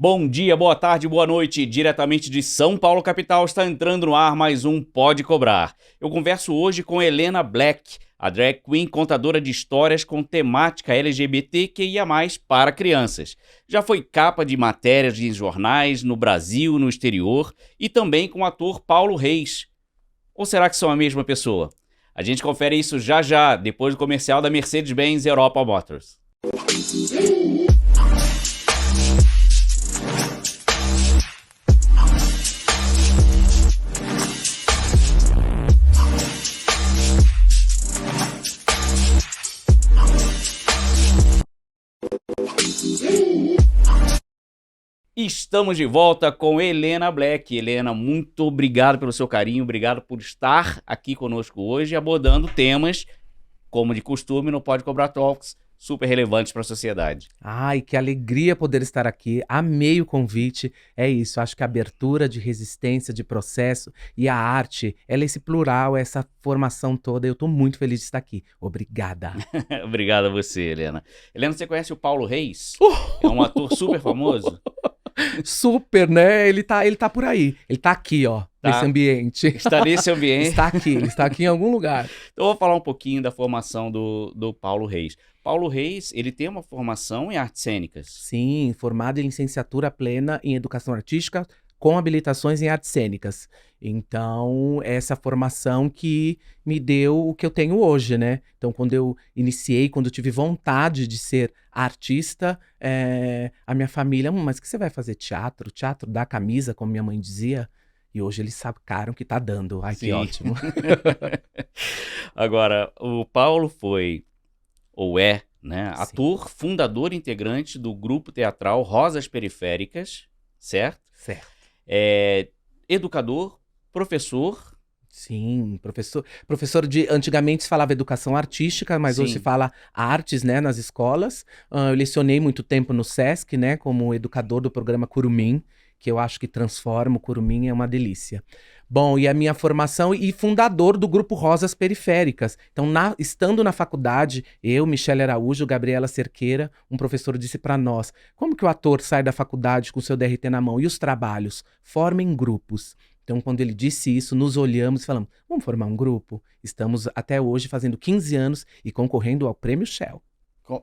Bom dia, boa tarde, boa noite. Diretamente de São Paulo, capital, está entrando no ar mais um Pode Cobrar. Eu converso hoje com Helena Black, a drag queen contadora de histórias com temática LGBTQIA+, para crianças. Já foi capa de matérias em jornais no Brasil, no exterior, e também com o ator Paulo Reis. Ou será que são a mesma pessoa? A gente confere isso já já, depois do comercial da Mercedes-Benz Europa Motors. Estamos de volta com Helena Black. Helena, muito obrigado pelo seu carinho, obrigado por estar aqui conosco hoje, abordando temas, como de costume, no Pode Cobrar Talks, super relevantes para a sociedade. Ai, que alegria poder estar aqui. Amei o convite. É isso, acho que a abertura de resistência, de processo e a arte, ela é esse plural, essa formação toda. Eu estou muito feliz de estar aqui. Obrigada. Obrigado a você, Helena. Helena, você conhece o Paulo Reis? É um ator super famoso? Super, né? Ele tá por aí. Ele tá aqui, ó, nesse ambiente. Está nesse ambiente. Ele está aqui em algum lugar. Então eu vou falar um pouquinho da formação do Paulo Reis. Paulo Reis, ele tem uma formação em artes cênicas. Sim, formado em licenciatura plena em educação artística com habilitações em artes cênicas. Então, essa formação que me deu o que eu tenho hoje, né? Então, quando eu iniciei, quando eu tive vontade de ser artista, a minha família, mas que você vai fazer teatro? Teatro dá camisa, como minha mãe dizia. E hoje eles sacaram que tá dando. Ai, Sim. que ótimo. Agora, o Paulo foi, ou é, né, ator, fundador e integrante do grupo teatral Rosas Periféricas, certo? Certo. Educador, professor. Sim, professor de... Antigamente se falava educação artística, mas hoje Sim. se fala artes, né, nas escolas. Eu lecionei muito tempo no Sesc, né, como educador do programa Curumim, que eu acho que transforma, o Curumim é uma delícia. Bom, e a minha formação e fundador do grupo Rosas Periféricas. Então, estando na faculdade, eu, Michele Araújo, Gabriela Cerqueira, um professor disse para nós, como que o ator sai da faculdade com o seu DRT na mão? E os trabalhos? Formem grupos. Então, quando ele disse isso, nos olhamos e falamos, vamos formar um grupo? Estamos até hoje fazendo 15 anos e concorrendo ao Prêmio Shell.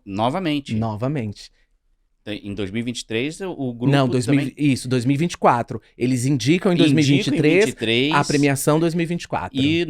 Novamente. Novamente. Em 2023, o grupo Não, também... Isso, 2024. Eles indicam em 2023 a premiação 2024. E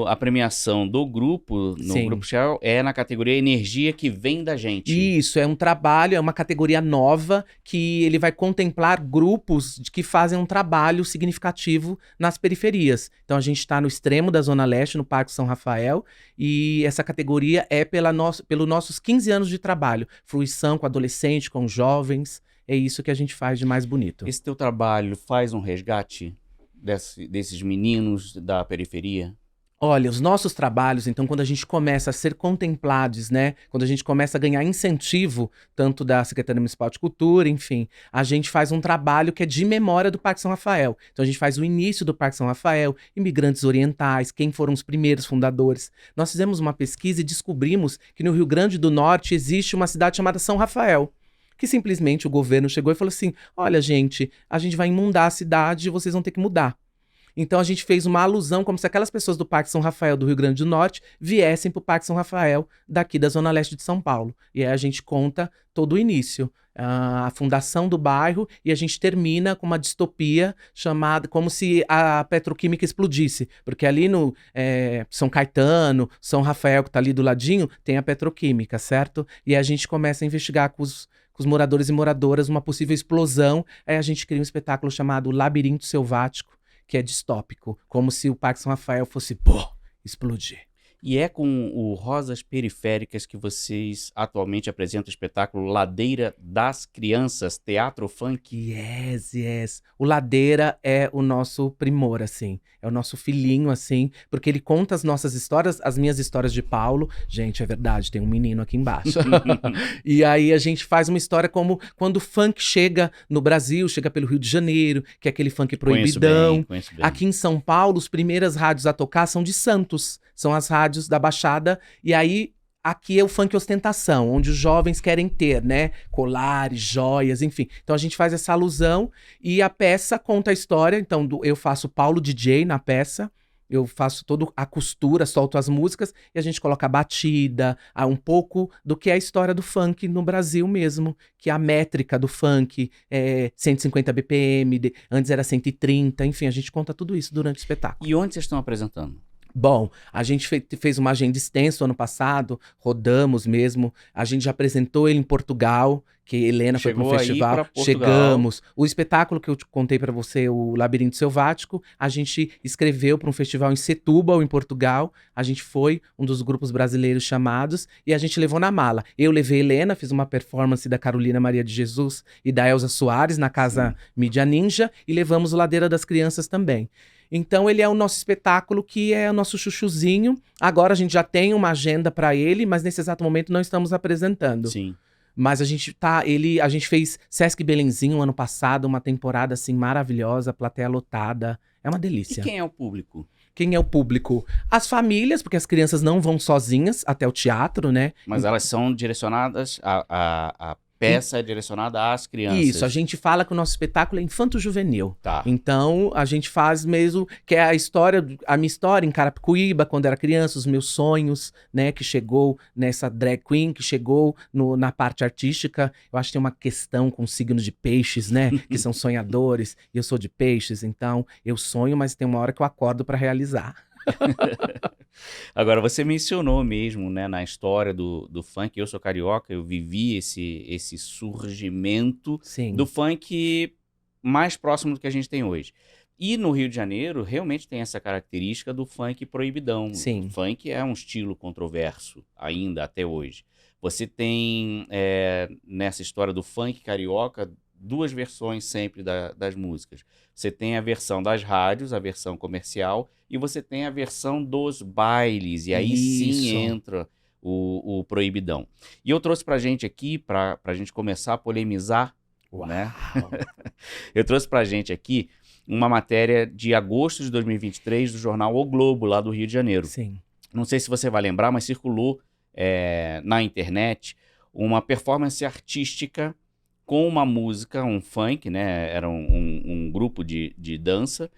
a premiação do grupo, no Sim. Grupo Shell, é na categoria Energia que Vem da Gente. Isso, é um trabalho, é uma categoria nova que ele vai contemplar grupos que fazem um trabalho significativo nas periferias. Então a gente está no extremo da Zona Leste, no Parque São Rafael, e essa categoria é pelos nossos 15 anos de trabalho. Fruição com adolescentes, com jovens, é isso que a gente faz de mais bonito. Esse teu trabalho faz um resgate desses meninos da periferia? Olha, os nossos trabalhos, então, quando a gente começa a ser contemplados, né? Quando a gente começa a ganhar incentivo, tanto da Secretaria Municipal de Cultura, enfim, a gente faz um trabalho que é de memória do Parque São Rafael. Então, a gente faz o início do Parque São Rafael, imigrantes orientais, quem foram os primeiros fundadores. Nós fizemos uma pesquisa e descobrimos que no Rio Grande do Norte existe uma cidade chamada São Rafael, que simplesmente o governo chegou e falou assim, olha, gente, a gente vai inundar a cidade e vocês vão ter que mudar. Então a gente fez uma alusão como se aquelas pessoas do Parque São Rafael do Rio Grande do Norte viessem para o Parque São Rafael daqui da Zona Leste de São Paulo. E aí a gente conta todo o início, a fundação do bairro, e a gente termina com uma distopia chamada como se a petroquímica explodisse. Porque ali no São Caetano, São Rafael, que está ali do ladinho, tem a petroquímica, certo? E a gente começa a investigar com os moradores e moradoras uma possível explosão. Aí a gente cria um espetáculo chamado Labirinto Selvático, que é distópico, como se o Parque São Rafael fosse, explodir. E é com o Rosas Periféricas que vocês atualmente apresentam o espetáculo Ladeira das Crianças, Teatro Funk? Yes. O Ladeira é o nosso primor, assim. É o nosso filhinho, assim, porque ele conta as nossas histórias, as minhas histórias de Paulo. Gente, é verdade, tem um menino aqui embaixo. E aí a gente faz uma história como quando o funk chega no Brasil, chega pelo Rio de Janeiro, que é aquele funk proibidão. Conheço bem. Aqui em São Paulo, as primeiras rádios a tocar são de Santos. São as rádios da Baixada, e aí aqui é o funk ostentação, onde os jovens querem ter, né? Colares, joias, enfim. Então a gente faz essa alusão e a peça conta a história. Então eu faço Paulo DJ na peça. Eu faço toda a costura, solto as músicas e a gente coloca a batida, um pouco do que é a história do funk no Brasil mesmo, que é a métrica do funk, 150 BPM, antes era 130, enfim, a gente conta tudo isso durante o espetáculo. E onde vocês estão apresentando? Bom, a gente fez uma agenda extensa ano passado, rodamos mesmo, a gente já apresentou ele em Portugal, que Helena foi para um festival, chegamos. O espetáculo que eu te contei para você, o Labirinto Selvático, a gente escreveu para um festival em Setúbal, em Portugal, a gente foi um dos grupos brasileiros chamados e a gente levou na mala. Eu levei Helena, fiz uma performance da Carolina Maria de Jesus e da Elza Soares na Casa Mídia Ninja e levamos o Ladeira das Crianças também. Então ele é o nosso espetáculo que é o nosso chuchuzinho. Agora a gente já tem uma agenda para ele, mas nesse exato momento não estamos apresentando. Sim. Mas a gente fez Sesc Belenzinho ano passado, uma temporada assim maravilhosa, plateia lotada. É uma delícia. E quem é o público? Quem é o público? As famílias, porque as crianças não vão sozinhas até o teatro, né? Mas elas são direcionadas a peça é direcionada às crianças. Isso, a gente fala que o nosso espetáculo é infanto-juvenil. Tá. Então, a gente faz mesmo, que é a minha história em Carapicuíba, quando era criança, os meus sonhos, né, que chegou nessa drag queen, que chegou na parte artística. Eu acho que tem uma questão com o signo de peixes, né, que são sonhadores, e eu sou de peixes, então eu sonho, mas tem uma hora que eu acordo para realizar. Agora, você mencionou mesmo, né, na história do funk, eu sou carioca, eu vivi esse surgimento Sim. do funk mais próximo do que a gente tem hoje. E no Rio de Janeiro, realmente tem essa característica do funk proibidão. Sim. O funk é um estilo controverso ainda até hoje. Você tem, nessa história do funk carioca, duas versões sempre das músicas. Você tem a versão das rádios, a versão comercial, e você tem a versão dos bailes, e aí sim entra o proibidão. E eu trouxe pra gente aqui, pra gente começar a polemizar, né? Eu trouxe pra gente aqui uma matéria de agosto de 2023 do jornal O Globo, lá do Rio de Janeiro. Sim. Não sei se você vai lembrar, mas circulou na internet uma performance artística com uma música, um funk, né? Era um grupo de dança,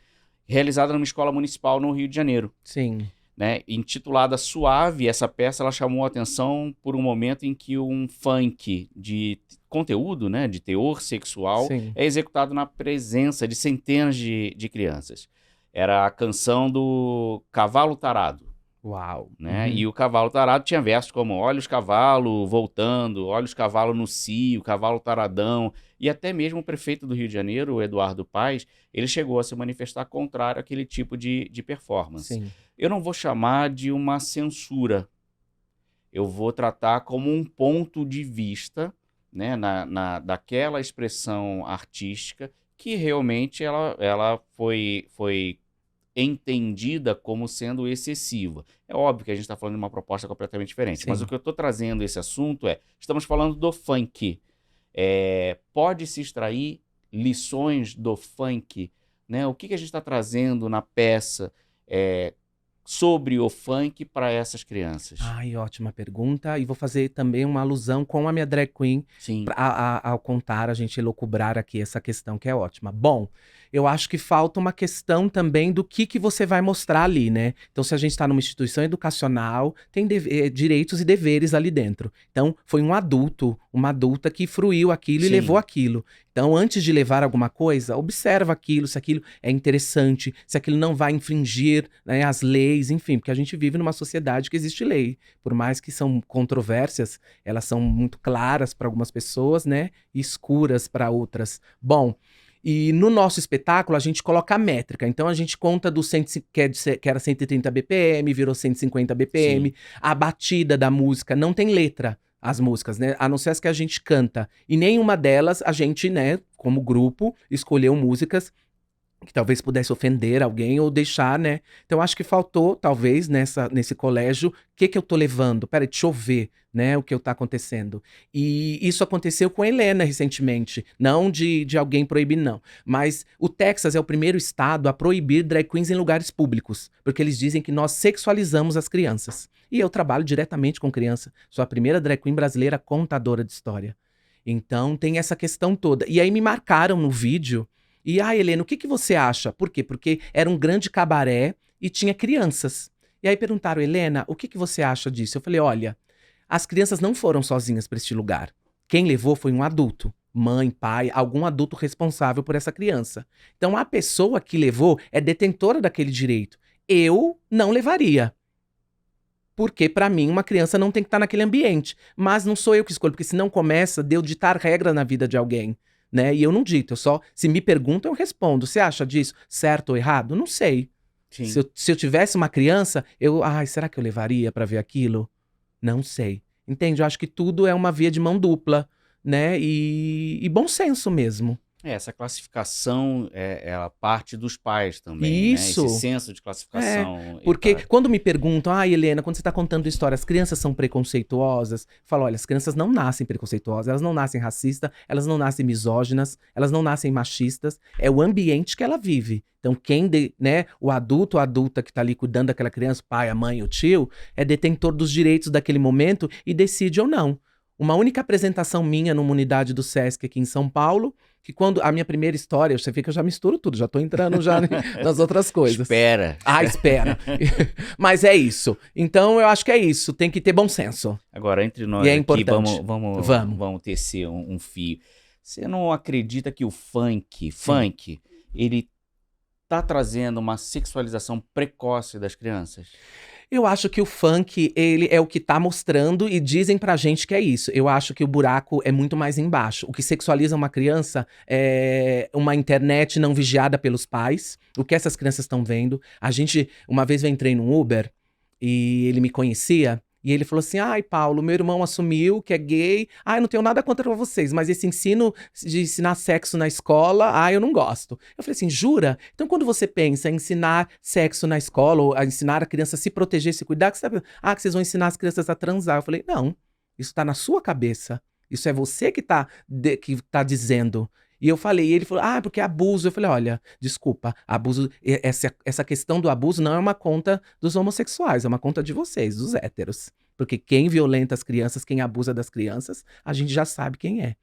realizada numa escola municipal no Rio de Janeiro. Sim. Né? Intitulada Suave, essa peça ela chamou a atenção por um momento em que um funk de conteúdo, né, de teor sexual, é executado na presença de centenas de crianças. Era a canção do Cavalo Tarado. Uau! Né? E o Cavalo Tarado tinha versos como olha os cavalos voltando, olha os cavalos no cio, cavalo taradão. E até mesmo o prefeito do Rio de Janeiro, o Eduardo Paes, ele chegou a se manifestar contrário àquele tipo de performance. Sim. Eu não vou chamar de uma censura. Eu vou tratar como um ponto de vista, né, daquela expressão artística que realmente ela foi entendida como sendo excessiva. É óbvio que a gente está falando de uma proposta completamente diferente, mas o que eu estou trazendo esse assunto estamos falando do funk. Pode-se extrair lições do funk, né? O que a gente está trazendo na peça sobre o funk para essas crianças? Ai, ótima pergunta. E vou fazer também uma alusão com a minha drag queen. Sim. Ao contar, a gente elocubrar aqui essa questão que é ótima. Bom, eu acho que falta uma questão também do que você vai mostrar ali, né? Então, se a gente está numa instituição educacional, tem direitos e deveres ali dentro. Então, foi uma adulta que fruiu aquilo e levou aquilo. Então, antes de levar alguma coisa, observa aquilo, se aquilo é interessante, se aquilo não vai infringir, né, as leis, enfim, porque a gente vive numa sociedade que existe lei. Por mais que são controvérsias, elas são muito claras para algumas pessoas, né, e escuras para outras. Bom, e no nosso espetáculo a gente coloca a métrica. Então a gente conta do que era 130 BPM, virou 150 BPM. Sim. A batida da música não tem letra. As músicas, né? A não ser as que a gente canta. E nenhuma delas a gente, né, como grupo, escolheu músicas que talvez pudesse ofender alguém ou deixar, né? Então acho que faltou, talvez, nesse colégio, o que que eu tô levando? Peraí, deixa eu ver, né, o que tá acontecendo. E isso aconteceu com a Helena recentemente, não de alguém proibir, não. Mas o Texas é o primeiro estado a proibir drag queens em lugares públicos, porque eles dizem que nós sexualizamos as crianças. E eu trabalho diretamente com criança, sou a primeira drag queen brasileira contadora de história. Então tem essa questão toda. E aí me marcaram no vídeo. E, Helena, o que que você acha? Por quê? Porque era um grande cabaré e tinha crianças. E aí perguntaram, Helena, o que que você acha disso? Eu falei, olha, as crianças não foram sozinhas para este lugar. Quem levou foi um adulto. Mãe, pai, algum adulto responsável por essa criança. Então a pessoa que levou é detentora daquele direito. Eu não levaria. Porque, pra mim, uma criança não tem que estar naquele ambiente. Mas não sou eu que escolho, porque senão começa de eu ditar regra na vida de alguém, né? E eu não dito, eu só, se me perguntam, eu respondo. Você acha disso certo ou errado? Não sei. Sim. Se eu tivesse uma criança, será que eu levaria pra ver aquilo? Não sei. Entende? Eu acho que tudo é uma via de mão dupla, né? E bom senso mesmo. Essa classificação ela parte dos pais também, né? Isso. Esse senso de classificação. Porque etária. quando me perguntam, Helena, quando você está contando história, as crianças são preconceituosas? Eu falo, olha, as crianças não nascem preconceituosas, elas não nascem racistas, elas não nascem misóginas, elas não nascem machistas, é o ambiente que ela vive. Então né, o adulto ou a adulta que está ali cuidando daquela criança, o pai, a mãe, o tio, é detentor dos direitos daquele momento e decide ou não. Uma única apresentação minha numa unidade do Sesc aqui em São Paulo, que quando a minha primeira história, você vê que eu já misturo tudo, já tô entrando já nas outras coisas. Espera. Espera. Mas é isso. Então eu acho que é isso, tem que ter bom senso. Agora, entre nós E é aqui, importante. vamos tecer um fio. Você não acredita que o funk, ele tá trazendo uma sexualização precoce das crianças? Eu acho que o funk, ele é o que tá mostrando e dizem pra gente que é isso. Eu acho que o buraco é muito mais embaixo. O que sexualiza uma criança é uma internet não vigiada pelos pais. O que essas crianças estão vendo. Uma vez eu entrei num Uber e ele me conhecia. E ele falou assim, Paulo, meu irmão assumiu que é gay. Eu não tenho nada contra vocês, mas esse ensino de ensinar sexo na escola, eu não gosto. Eu falei assim, jura? Então quando você pensa em ensinar sexo na escola, ou a ensinar a criança a se proteger, se cuidar, que você tá... que vocês vão ensinar as crianças a transar. Eu falei, não, isso tá na sua cabeça. Isso é você que tá dizendo. E eu falei, e ele falou, porque é abuso. Eu falei, olha, desculpa, abuso, essa questão do abuso não é uma conta dos homossexuais, é uma conta de vocês, dos héteros. Porque quem violenta as crianças, quem abusa das crianças, a gente já sabe quem é.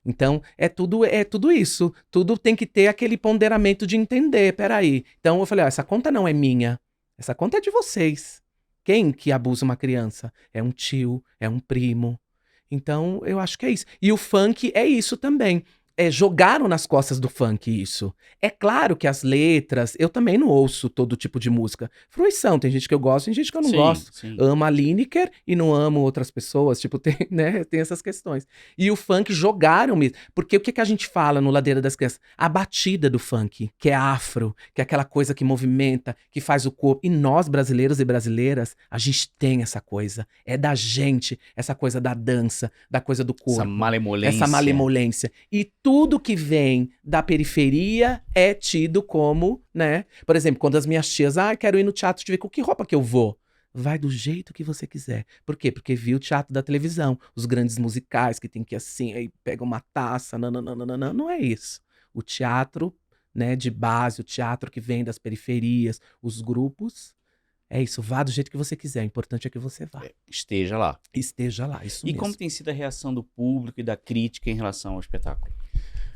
Então, é tudo isso. Tudo tem que ter aquele ponderamento de entender, peraí. Então eu falei, essa conta não é minha, essa conta é de vocês. Quem que abusa uma criança? É um tio, é um primo. Então, eu acho que é isso. E o funk é isso também. Jogaram nas costas do funk isso. É claro que as letras, eu também não ouço todo tipo de música. Fruição, tem gente que eu gosto, tem gente que eu não gosto. Sim. Amo a Lineker e não amo outras pessoas, tipo, tem essas questões. E o funk jogaram mesmo, porque o que a gente fala no Ladeira das Crianças? A batida do funk, que é afro, que é aquela coisa que movimenta, que faz o corpo. E nós, brasileiros e brasileiras, a gente tem essa coisa. É da gente, essa coisa da dança, da coisa do corpo. Essa malemolência. E tudo que vem da periferia é tido como, né? Por exemplo, quando as minhas tias, quero ir no teatro te ver, com que roupa que eu vou? Vai do jeito que você quiser. Por quê? Porque viu o teatro da televisão, os grandes musicais que tem que ir assim, aí pega uma taça, nananana. Não é isso. O teatro, né, de base, o teatro que vem das periferias, os grupos, é isso, vá do jeito que você quiser, o importante é que você vá. Esteja lá. Esteja lá, isso mesmo. E como tem sido a reação do público e da crítica em relação ao espetáculo?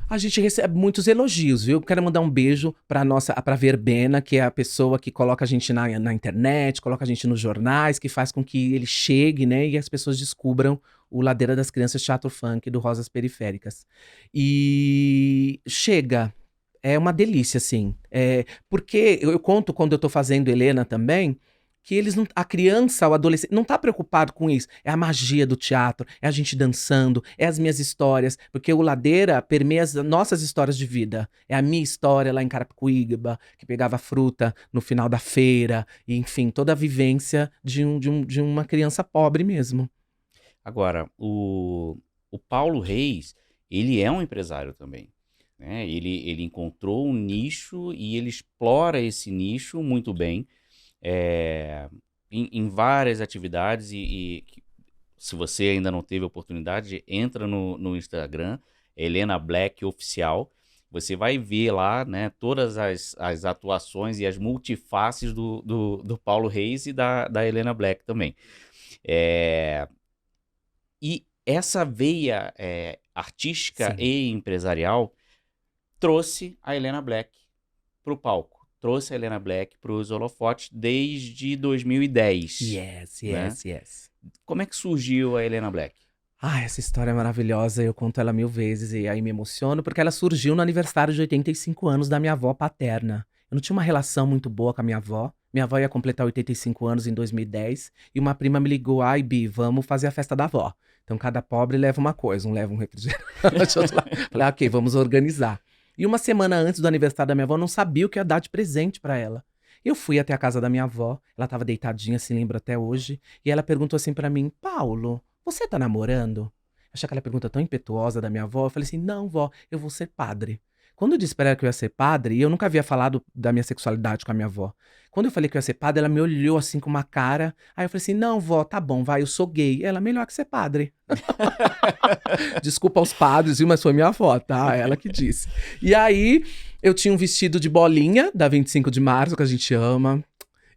A gente recebe muitos elogios, viu? Quero mandar um beijo pra Verbena, que é a pessoa que coloca a gente na internet, coloca a gente nos jornais, que faz com que ele chegue, né? E as pessoas descubram o Ladeira das Crianças Teatro Funk do Rosas Periféricas. E chega, é uma delícia, assim. Porque eu conto quando eu tô fazendo Helena também, que eles não, a criança, o adolescente, não tá preocupado com isso. É a magia do teatro, é a gente dançando, é as minhas histórias, porque o Ladeira permeia as nossas histórias de vida. É a minha história lá em Carapicuíba, que pegava fruta no final da feira, e, enfim, toda a vivência de uma criança pobre mesmo. Agora, o Paulo Reis, ele é um empresário também. né? Ele encontrou um nicho e ele explora esse nicho muito bem, em várias atividades se você ainda não teve oportunidade, entra no Instagram, Helena Black Oficial. Você vai ver lá, né, todas as atuações e as multifaces do Paulo Reis e da Helena Black também. É, e essa veia artística Sim. e empresarial trouxe a Helena Black para o palco. Trouxe a Helena Black para os holofotes desde 2010. Yes, né? yes, yes. Como é que surgiu a Helena Black? Ah, essa história é maravilhosa, eu conto ela 1000 vezes e aí me emociono, porque ela surgiu no aniversário de 85 anos da minha avó paterna. Eu não tinha uma relação muito boa com a minha avó. Minha avó ia completar 85 anos em 2010 e uma prima me ligou, ai Bi, vamos fazer a festa da avó. Então cada pobre leva uma coisa, um leva um refrigerante, outro lá. Falei, ok, vamos organizar. E uma semana antes do aniversário da minha avó, eu não sabia o que ia dar de presente pra ela. Eu fui até a casa da minha avó, ela tava deitadinha, se lembra até hoje, e ela perguntou assim pra mim, Paulo, você tá namorando? Achei aquela pergunta tão impetuosa da minha avó. Eu falei assim, não, vó, eu vou ser padre. Quando eu disse pra ela que eu ia ser padre, e eu nunca havia falado da minha sexualidade com a minha avó. Quando eu falei que eu ia ser padre, ela me olhou assim com uma cara. Aí eu falei assim, não, vó, tá bom, vai, eu sou gay. Ela, melhor que ser padre. Desculpa aos padres, viu, mas foi minha avó, tá? Ela que disse. E aí, eu tinha um vestido de bolinha, da 25 de março, que a gente ama.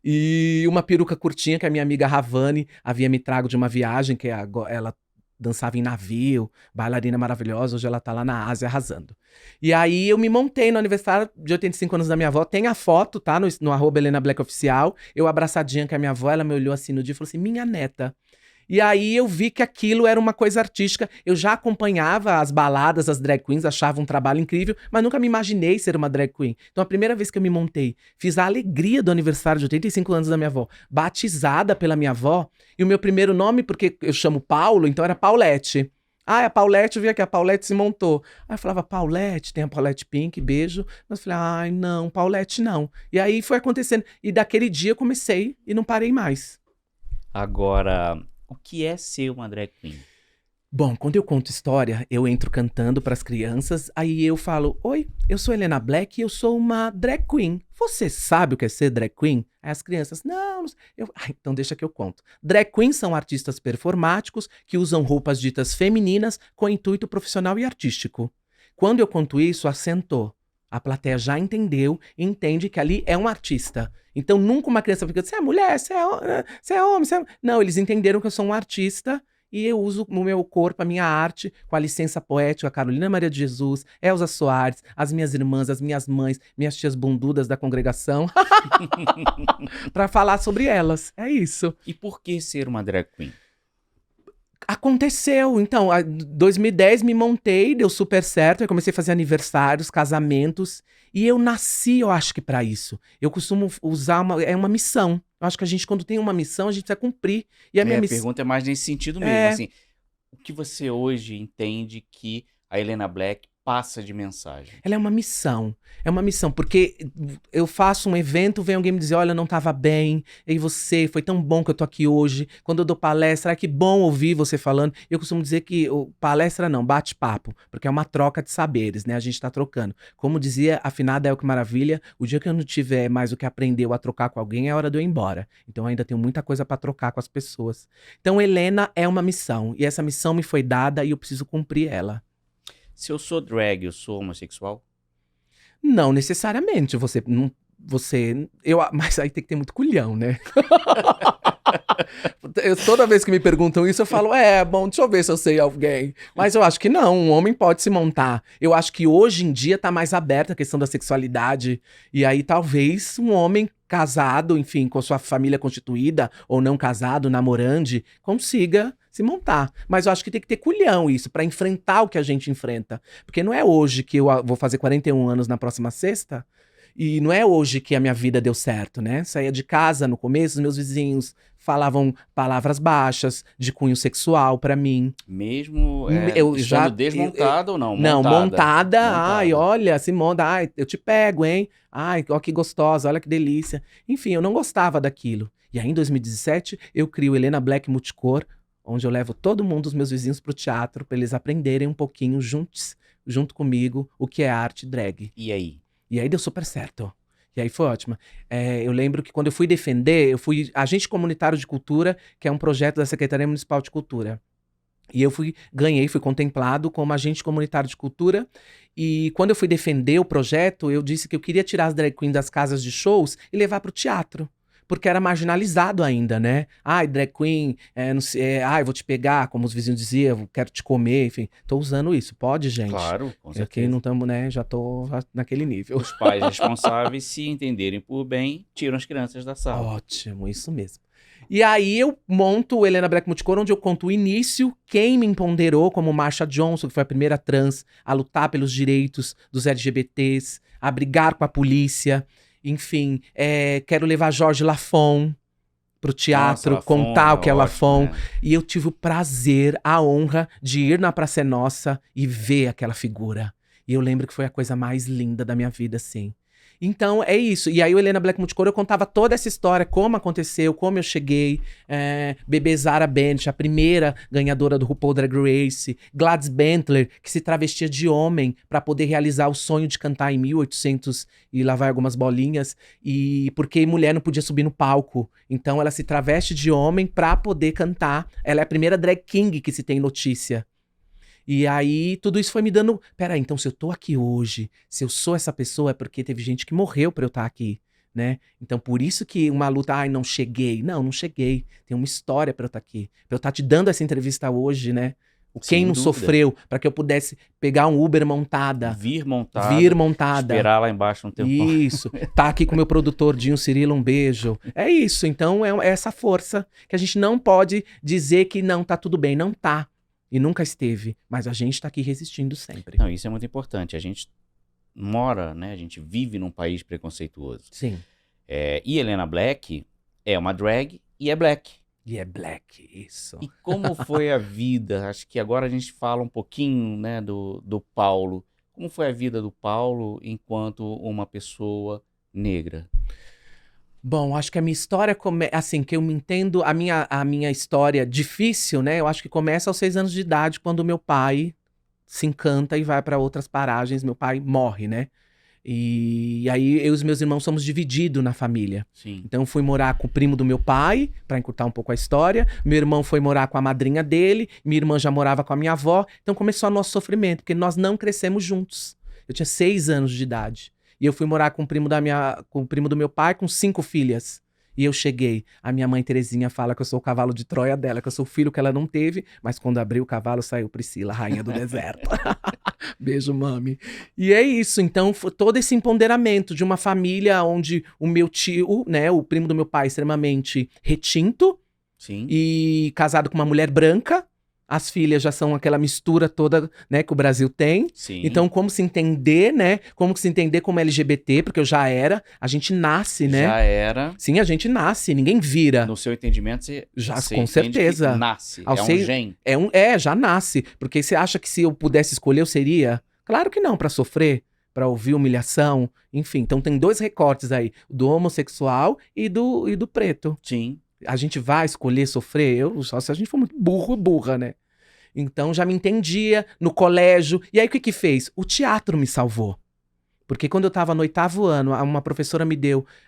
E uma peruca curtinha que a minha amiga Ravani havia me trago de uma viagem, que ela dançava em navio, bailarina maravilhosa, hoje ela tá lá na Ásia arrasando. E aí eu me montei no aniversário de 85 anos da minha avó, tem a foto, tá, no arroba Helena Black Oficial, eu abraçadinha com a minha avó, ela me olhou assim no dia e falou assim, minha neta. E aí eu vi que aquilo era uma coisa artística. Eu já acompanhava as baladas, as drag queens, achava um trabalho incrível, mas nunca me imaginei ser uma drag queen. Então a primeira vez que eu me montei, fiz a alegria do aniversário de 85 anos da minha avó, batizada pela minha avó, e o meu primeiro nome, porque eu chamo Paulo, então era Paulette. Ah, a Paulette, eu vi aqui, a Paulette se montou. Aí eu falava, Paulette, tem a Paulette Pink, beijo. Mas eu falei, ai, não, Paulette não. E aí foi acontecendo. E daquele dia eu comecei e não parei mais. Agora, o que é ser uma drag queen? Bom, quando eu conto história, eu entro cantando pras crianças, aí eu falo, oi, eu sou Helena Black e eu sou uma drag queen. Você sabe o que é ser drag queen? Aí as crianças, não, então deixa que eu conto. Drag queens são artistas performáticos que usam roupas ditas femininas com intuito profissional e artístico. Quando eu conto isso, assentou. A plateia já entendeu e entende que ali é um artista. Então nunca uma criança fica, você é mulher, você é homem, você é... Não, eles entenderam que eu sou um artista e eu uso o meu corpo, a minha arte, com a licença poética, Carolina Maria de Jesus, Elza Soares, as minhas irmãs, as minhas mães, minhas tias bundudas da congregação, para falar sobre elas. É isso. E por que ser uma drag queen? Aconteceu, então, em 2010 me montei, deu super certo, eu comecei a fazer aniversários, casamentos, e eu nasci, eu acho que pra isso. Eu costumo usar uma missão. Eu acho que a gente, quando tem uma missão, a gente precisa cumprir. E a minha A missão... pergunta é mais nesse sentido mesmo, assim, o que você hoje entende que a Helena Black passa de mensagem? Ela é uma missão, porque eu faço um evento, vem alguém me dizer, olha, eu não tava bem, e você, foi tão bom que eu tô aqui hoje, quando eu dou palestra, que bom ouvir você falando, eu costumo dizer que palestra não, bate-papo, porque é uma troca de saberes, né, a gente tá trocando. Como dizia a finada Elke Maravilha, o dia que eu não tiver mais o que aprender ou a trocar com alguém, é hora de eu ir embora. Então eu ainda tenho muita coisa pra trocar com as pessoas. Então Helena é uma missão, e essa missão me foi dada e eu preciso cumprir ela. Se eu sou drag, eu sou homossexual? Não necessariamente, mas aí tem que ter muito culhão, né? Toda vez que me perguntam isso, eu falo, bom, deixa eu ver se eu sei alguém. Mas eu acho que não, um homem pode se montar. Eu acho que hoje em dia tá mais aberta a questão da sexualidade. E aí talvez um homem casado, enfim, com sua família constituída, ou não casado, namorande, consiga se montar. Mas eu acho que tem que ter culhão isso, pra enfrentar o que a gente enfrenta. Porque não é hoje que eu vou fazer 41 anos na próxima sexta, e não é hoje que a minha vida deu certo, né? Saía de casa no começo, os meus vizinhos falavam palavras baixas, de cunho sexual pra mim. Mesmo Eu estando desmontada ou não? Não, montada. Ai, Montada. olha, se monta. Ai, eu te pego, hein? Ai, ó que gostosa, olha que delícia. Enfim, eu não gostava daquilo. E aí, em 2017, eu crio Helena Black Multicor, onde eu levo todo mundo, os meus vizinhos, pro teatro, pra eles aprenderem um pouquinho juntos junto comigo o que é arte drag. E aí? E aí deu super certo. E aí foi ótimo. Eu lembro que quando eu fui defender, eu fui agente comunitário de cultura, que é um projeto da Secretaria Municipal de Cultura. E eu fui contemplado como agente comunitário de cultura. E quando eu fui defender o projeto, eu disse que eu queria tirar as drag queens das casas de shows e levar para o teatro. Porque era marginalizado ainda, né? Ai, drag queen, não sei, ai, vou te pegar, como os vizinhos diziam, quero te comer, enfim. Tô usando isso, pode, gente? Claro, com Aqui certeza. não estamos, né? Já tô naquele nível. Os pais responsáveis, se entenderem por bem, tiram as crianças da sala. Ótimo, isso mesmo. E aí eu monto o Helena Black Multicolor, onde eu conto o início, quem me empoderou como Marsha Johnson, que foi a primeira trans a lutar pelos direitos dos LGBTs, a brigar com a polícia, enfim, quero levar Jorge Lafon pro teatro, Nossa, contar o que é Lafon. ótimo, né? E eu tive o prazer, a honra de ir na Praça é Nossa e ver aquela figura. E eu lembro que foi a coisa mais linda da minha vida, assim. Então, é isso. E aí, o Helena Black Multicolor, eu contava toda essa história, como aconteceu, como eu cheguei. Bebê Zara Bennett, a primeira ganhadora do RuPaul Drag Race. Gladys Bentler, que se travestia de homem para poder realizar o sonho de cantar em 1800 e lá vai algumas bolinhas. E porque mulher não podia subir no palco. Então, ela se traveste de homem para poder cantar. Ela é a primeira drag king que se tem notícia. E aí, tudo isso foi me dando... Peraí, então se eu tô aqui hoje, se eu sou essa pessoa, é porque teve gente que morreu pra eu estar aqui, né? Então, por isso que uma luta... Ai, não cheguei. Não cheguei. Tem uma história pra eu estar aqui. Pra eu estar te dando essa entrevista hoje, né? Quem não sofreu, pra que eu pudesse pegar um Uber montada. Vir montada. Esperar lá embaixo um tempo. Isso. Tá aqui com o meu produtor, Dinho Cirilo, um beijo. É isso. Então, é essa força que a gente não pode dizer que não tá tudo bem. Não tá. E nunca esteve, mas a gente tá aqui resistindo sempre. Não, isso é muito importante. A gente mora, né? A gente vive num país preconceituoso. Sim. E Helena Black é uma drag e é black. E é black, isso. E como foi a vida? Acho que agora a gente fala um pouquinho, né, do Paulo. Como foi a vida do Paulo enquanto uma pessoa negra? Bom, acho que a minha história, assim, que eu me entendo, a minha história difícil, né? Eu acho que começa aos 6 anos de idade, quando meu pai se encanta e vai para outras paragens. Meu pai morre, né? E aí eu e os meus irmãos somos divididos na família. Sim. Então eu fui morar com o primo do meu pai, para encurtar um pouco a história. Meu irmão foi morar com a madrinha dele, minha irmã já morava com a minha avó. Então começou o nosso sofrimento, porque nós não crescemos juntos. Eu tinha 6 anos de idade. E eu fui morar com o primo do meu pai, com 5 filhas. E eu cheguei. A minha mãe Terezinha fala que eu sou o cavalo de Troia dela, que eu sou o filho que ela não teve, mas quando abriu o cavalo saiu Priscila, rainha do deserto. Beijo, mami. E é isso. Então, todo esse empoderamento de uma família onde o meu tio, né, o primo do meu pai, extremamente retinto. Sim. E casado com uma mulher branca. As filhas já são aquela mistura toda, né, que o Brasil tem. Sim. Então, como se entender, né? Como se entender como LGBT, porque eu já era. A gente nasce, né? Já era. Sim, a gente nasce, ninguém vira. No seu entendimento, você com certeza. Que nasce. Um gen. Já nasce. Porque você acha que se eu pudesse escolher, eu seria? Claro que não, pra sofrer, pra ouvir humilhação, enfim. Então tem 2 recortes aí, do homossexual e do preto. Sim. A gente vai escolher sofrer? Só se a gente for muito burro e burra, né? Então já me entendia no colégio. E aí o que fez? O teatro me salvou. Porque quando eu tava no 8º ano, uma professora me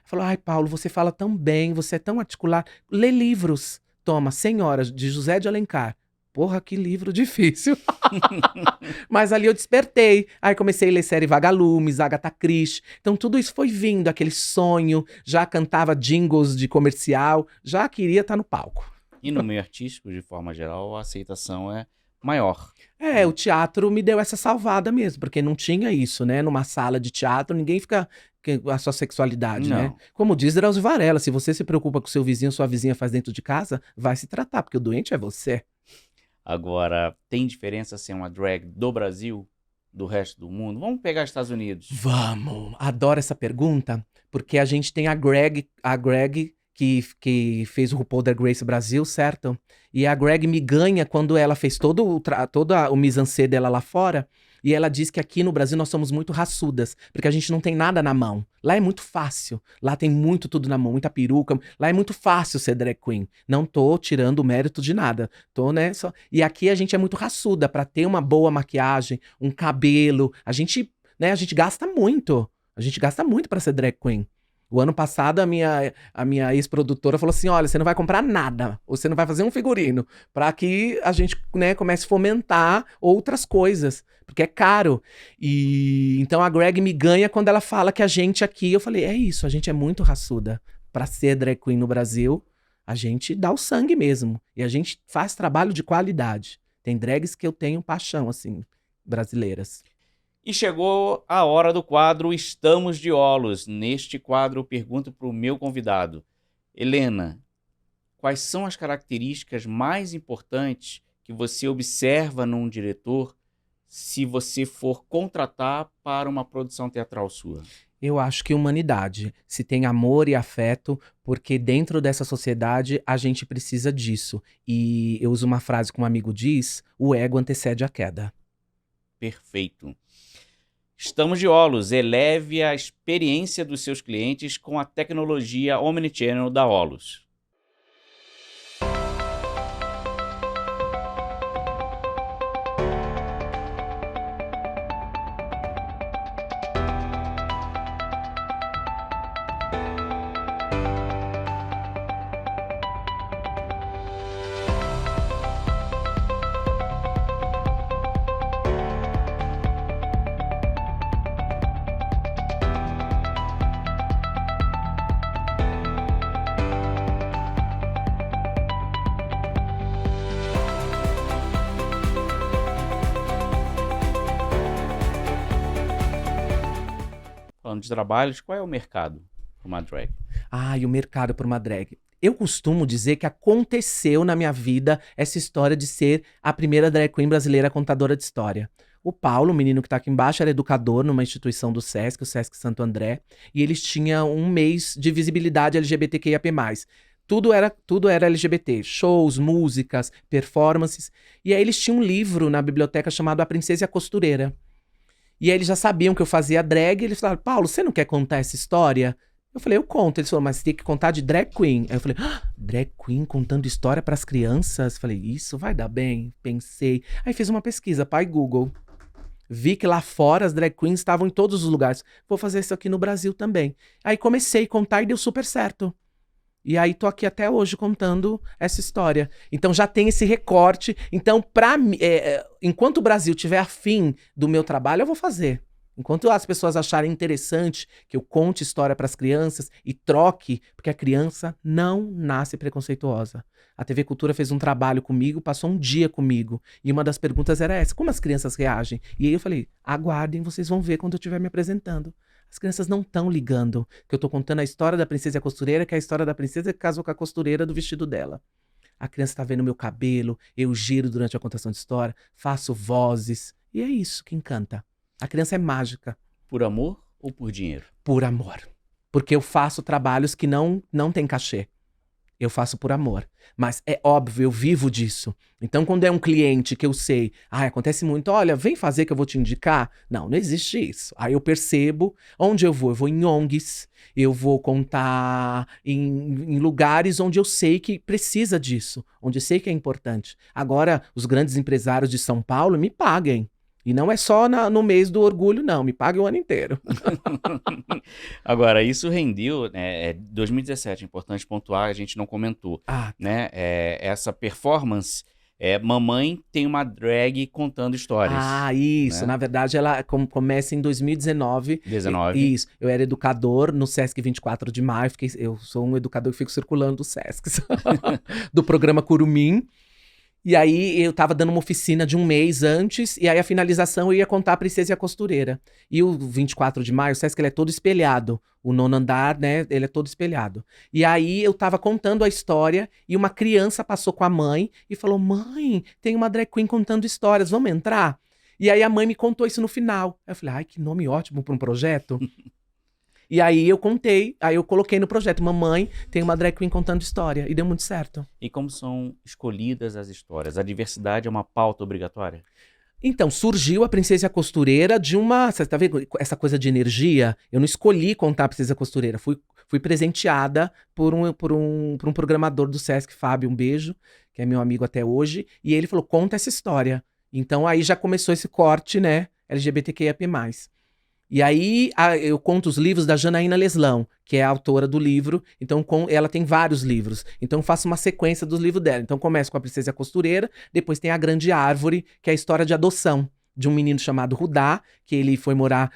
falou: ai, Paulo, você fala tão bem, você é tão articular. Lê livros. Toma, 100 horas, de José de Alencar. Porra, que livro difícil. Mas ali eu despertei. Aí comecei a ler série Vagalumes, Agatha Christie. Então tudo isso foi vindo, aquele sonho. Já cantava jingles de comercial. Já queria estar no palco. E no meio artístico, de forma geral, a aceitação é maior. O teatro me deu essa salvada mesmo. Porque não tinha isso, né? Numa sala de teatro, ninguém fica... a sua sexualidade, não, né? Como diz Drauzio Varela, se você se preocupa com o seu vizinho, sua vizinha faz dentro de casa, vai se tratar, porque o doente é você. Agora, tem diferença ser uma drag do Brasil, do resto do mundo? Vamos pegar os Estados Unidos. Vamos! Adoro essa pergunta, porque a gente tem a Greg que fez o RuPaul Drag Race Brasil, certo? E a Greg me ganha quando ela fez todo o mise-en-scène dela lá fora, E ela diz que aqui no Brasil nós somos muito raçudas, porque a gente não tem nada na mão. Lá é muito fácil. Lá tem muito tudo na mão, muita peruca. Lá é muito fácil ser drag queen. Não tô tirando o mérito de nada. Tô, né, só... E aqui a gente é muito raçuda pra ter uma boa maquiagem, um cabelo. A gente gasta muito. A gente gasta muito pra ser drag queen. O ano passado, a minha ex-produtora falou assim, olha, você não vai comprar nada, ou você não vai fazer um figurino, para que a gente, né, comece a fomentar outras coisas, porque é caro. E então a Greg me ganha quando ela fala que a gente aqui, eu falei, é isso, a gente é muito raçuda. Para ser drag queen no Brasil, a gente dá o sangue mesmo, e a gente faz trabalho de qualidade. Tem drags que eu tenho paixão, assim, brasileiras. E chegou a hora do quadro Estamos de Olos. Neste quadro, eu pergunto para o meu convidado, Helena, quais são as características mais importantes que você observa num diretor se você for contratar para uma produção teatral sua? Eu acho que humanidade, se tem amor e afeto, porque dentro dessa sociedade a gente precisa disso. E eu uso uma frase que um amigo diz, o ego antecede a queda. Perfeito. Estamos de Olos. Eleve a experiência dos seus clientes com a tecnologia Omnichannel da Olos. Falando de trabalhos, qual é o mercado para uma drag? E o mercado para uma drag. Eu costumo dizer que aconteceu na minha vida essa história de ser a primeira drag queen brasileira contadora de história. O Paulo, o menino que tá aqui embaixo, era educador numa instituição do Sesc, o Sesc Santo André, e eles tinham um mês de visibilidade LGBTQIAP+. Tudo era LGBT, shows, músicas, performances. E aí eles tinham um livro na biblioteca chamado A Princesa e a Costureira. E aí eles já sabiam que eu fazia drag, e eles falaram, Paulo, você não quer contar essa história? Eu falei, eu conto. Eles falaram, mas você tem que contar de drag queen. Aí eu falei, drag queen contando história pras crianças? Falei, isso vai dar bem. Pensei. Aí fiz uma pesquisa, pai Google. Vi que lá fora as drag queens estavam em todos os lugares. Vou fazer isso aqui no Brasil também. Aí comecei a contar e deu super certo. E aí tô aqui até hoje contando essa história. Então já tem esse recorte. Então, enquanto o Brasil tiver afim do meu trabalho, eu vou fazer. Enquanto as pessoas acharem interessante que eu conte história para as crianças e troque, porque a criança não nasce preconceituosa. A TV Cultura fez um trabalho comigo, passou um dia comigo. E uma das perguntas era essa, como as crianças reagem? E aí eu falei, aguardem, vocês vão ver quando eu estiver me apresentando. As crianças não estão ligando que eu tô contando a história da princesa e a costureira, que é a história da princesa que casou com a costureira do vestido dela. A criança tá vendo meu cabelo, eu giro durante a contação de história, faço vozes. E é isso que encanta. A criança é mágica. Por amor ou por dinheiro? Por amor. Porque eu faço trabalhos que não tem cachê. Eu faço por amor. Mas é óbvio, eu vivo disso. Então, quando é um cliente que eu sei, acontece muito, olha, vem fazer que eu vou te indicar. Não existe isso. Aí eu percebo onde eu vou. Eu vou em ONGs, eu vou contar em lugares onde eu sei que precisa disso, onde eu sei que é importante. Agora, os grandes empresários de São Paulo me paguem. E não é só no mês do orgulho, não. Me pague o ano inteiro. Agora, isso rendeu, 2017, é importante pontuar, a gente não comentou, né? Essa performance, Mamãe tem uma drag contando histórias. Isso. Né? Na verdade, ela começa em 2019. Isso. Eu era educador no Sesc 24 de Maio. Eu sou um educador que fico circulando os Sescs. Do programa Curumim. E aí eu tava dando uma oficina de um mês antes, e aí a finalização eu ia contar a Princesa e a Costureira. E o 24 de maio, o Sesc, ele é todo espelhado. O nono andar, né, ele é todo espelhado. E aí eu tava contando a história, e uma criança passou com a mãe e falou, mãe, tem uma drag queen contando histórias, vamos entrar? E aí a mãe me contou isso no final. Aí eu falei, que nome ótimo para um projeto. E aí eu coloquei no projeto, mamãe tem uma drag queen contando história, e deu muito certo. E como são escolhidas as histórias? A diversidade é uma pauta obrigatória? Então, surgiu a Princesa e a Costureira de uma... Você tá vendo essa coisa de energia? Eu não escolhi contar a Princesa e a Costureira. Fui presenteada por um programador do Sesc, Fábio, um beijo, que é meu amigo até hoje. E ele falou, conta essa história. Então, aí já começou esse corte, né? LGBTQIAP+. E aí eu conto os livros da Janaína Leslão, que é a autora do livro. Então ela tem vários livros. Então eu faço uma sequência dos livros dela. Então começo com A Princesa e a Costureira, depois tem A Grande Árvore, que é a história de adoção de um menino chamado Rudá, que ele foi morar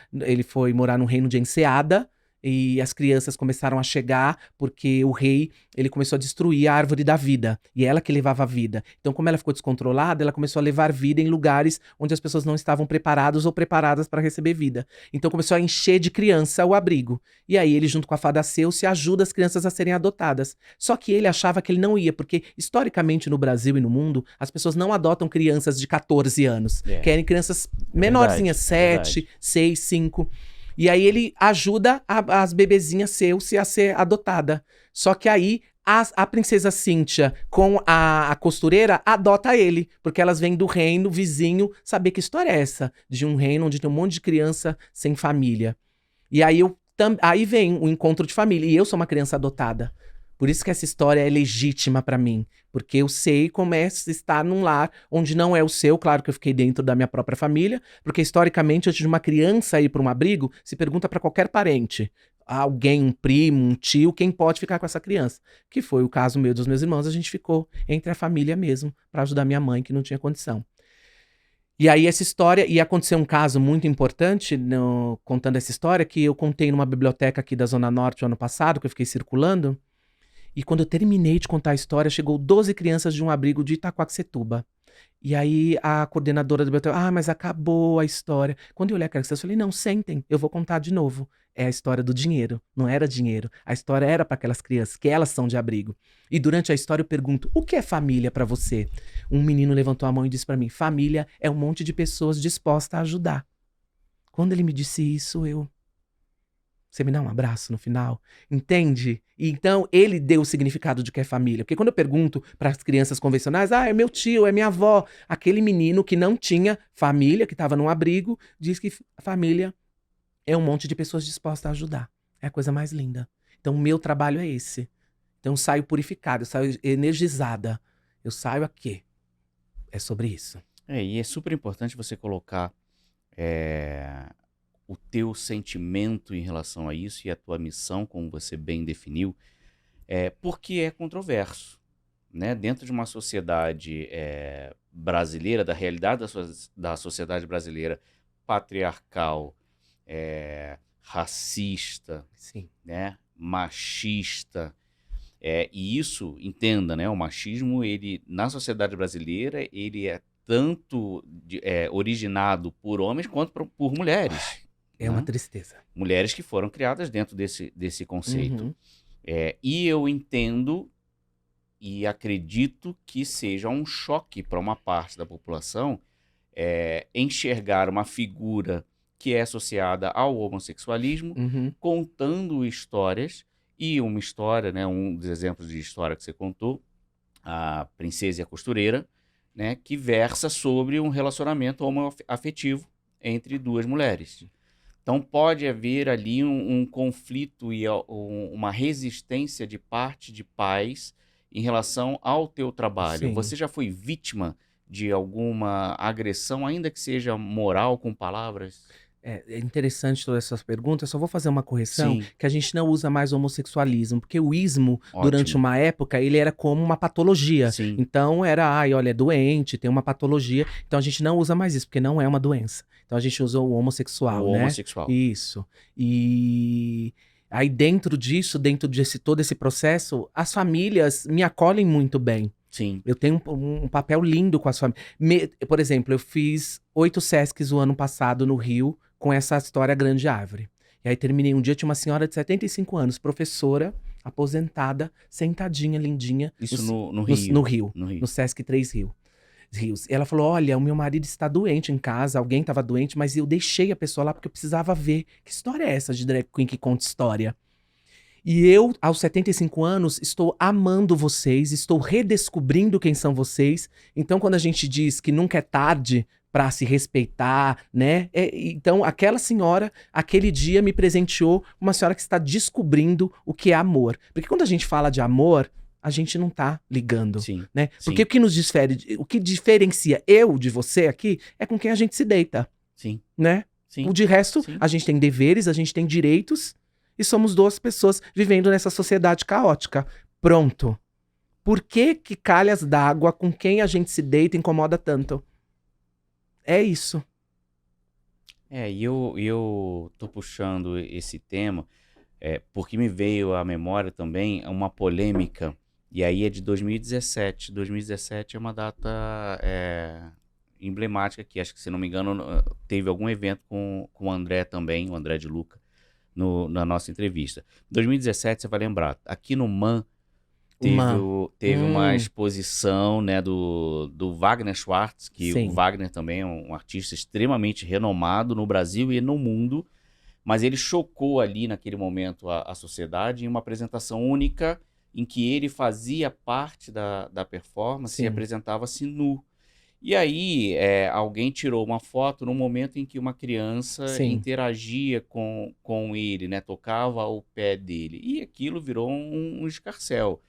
no reino de Enseada. E as crianças começaram a chegar porque o rei, ele começou a destruir a árvore da vida. E ela que levava a vida. Então, como ela ficou descontrolada, ela começou a levar vida em lugares onde as pessoas não estavam preparadas ou preparadas para receber vida. Então, começou a encher de criança o abrigo. E aí, ele, junto com a fada Ceuce, ajuda as crianças a serem adotadas. Só que ele achava que ele não ia, porque, historicamente, no Brasil e no mundo, as pessoas não adotam crianças de 14 anos. Querem crianças menorzinhas, 7, 6, 5... E aí ele ajuda as bebezinhas Ceuce a ser adotada. Só que aí a princesa Cíntia com a costureira adota ele, porque elas vêm do reino vizinho saber que história é essa, de um reino onde tem um monte de criança sem família. E aí, aí vem o encontro de família, e eu sou uma criança adotada. Por isso que essa história é legítima pra mim. Porque eu sei como é estar num lar onde não é o seu. Claro que eu fiquei dentro da minha própria família. Porque, historicamente, antes de uma criança ir pra um abrigo, se pergunta pra qualquer parente. Alguém, um primo, um tio, quem pode ficar com essa criança. Que foi o caso meu e dos meus irmãos. A gente ficou entre a família mesmo, pra ajudar minha mãe, que não tinha condição. E aí essa história, e aconteceu um caso muito importante contando essa história, que eu contei numa biblioteca aqui da Zona Norte o ano passado, que eu fiquei circulando. E quando eu terminei de contar a história, chegou 12 crianças de um abrigo de Itaquaquecetuba. E aí a coordenadora do biblioteca, mas acabou a história. Quando eu olhei aquela criança, eu falei, não, sentem, eu vou contar de novo. É a história do dinheiro, não era dinheiro. A história era para aquelas crianças, que elas são de abrigo. E durante a história eu pergunto, o que é família para você? Um menino levantou a mão e disse para mim, família é um monte de pessoas dispostas a ajudar. Quando ele me disse isso, você me dá um abraço no final? Entende? E então, ele deu o significado de que é família. Porque quando eu pergunto para as crianças convencionais, é meu tio, é minha avó. Aquele menino que não tinha família, que estava num abrigo, diz que família é um monte de pessoas dispostas a ajudar. É a coisa mais linda. Então, o meu trabalho é esse. Então, eu saio purificada, eu saio energizada. Eu saio aqui. É sobre isso. E é super importante você colocar o teu sentimento em relação a isso e a tua missão, como você bem definiu, porque é controverso, né? Dentro de uma sociedade brasileira, da realidade da sociedade brasileira patriarcal, racista, Sim. né? Machista, e isso, entenda, né? O machismo, ele, na sociedade brasileira, ele é tanto originado por homens quanto por mulheres. É uma tristeza. Mulheres que foram criadas dentro desse conceito. Uhum. E eu entendo e acredito que seja um choque para uma parte da população enxergar uma figura que é associada ao homossexualismo, contando histórias, e uma história, né, um dos exemplos de história que você contou, a Princesa e a Costureira, né, que versa sobre um relacionamento homoafetivo entre duas mulheres. Então pode haver ali um conflito e uma resistência de parte de pais em relação ao teu trabalho. Sim. Você já foi vítima de alguma agressão, ainda que seja moral, com palavras? É interessante todas essas perguntas, só vou fazer uma correção, Sim. que a gente não usa mais homossexualismo, porque o ismo, Ótimo. durante uma época, ele era como uma patologia. Sim. Então era, olha, é doente, tem uma patologia, então a gente não usa mais isso, porque não é uma doença. Então a gente usou o homossexual, né? Homossexual. Isso. E aí dentro disso, dentro de todo esse processo, as famílias me acolhem muito bem. Sim. Eu tenho um papel lindo com as famílias. Por exemplo, eu fiz 8 Sescs o ano passado no Rio, com essa história Grande Árvore. E aí terminei um dia, tinha uma senhora de 75 anos, professora, aposentada, sentadinha, lindinha. Isso no Rio? No Rio, no Rio. no Sesc 3 Rios. E ela falou, olha, o meu marido está doente em casa, alguém estava doente, mas eu deixei a pessoa lá porque eu precisava ver. Que história é essa de drag queen que conta história? E eu, aos 75 anos, estou amando vocês, estou redescobrindo quem são vocês. Então, quando a gente diz que nunca é tarde para se respeitar, né? Então, aquela senhora, aquele dia me presenteou uma senhora que está descobrindo o que é amor. Porque quando a gente fala de amor, a gente não tá ligando, Sim, né? sim. Porque o que diferencia eu de você aqui é com quem a gente se deita, Sim, né? sim. O de resto, Sim. a gente tem deveres, a gente tem direitos e somos duas pessoas vivendo nessa sociedade caótica. Pronto. Por que que calhas d'água com quem a gente se deita incomoda tanto? É isso. E eu tô puxando esse tema porque me veio à memória também uma polêmica, e aí é de 2017. 2017 é uma data emblemática aqui, acho que, se não me engano, teve algum evento com o André também, o André de Luca, na nossa entrevista. 2017, você vai lembrar, aqui no MAN, teve uma exposição, né, do Wagner Schwartz, que Sim. o Wagner também é um artista extremamente renomado no Brasil e no mundo, mas ele chocou ali naquele momento a sociedade em uma apresentação única em que ele fazia parte da performance e Sim. apresentava-se nu. E aí alguém tirou uma foto no momento em que uma criança Sim. interagia com ele, né, tocava o pé dele, e aquilo virou um escarcéu.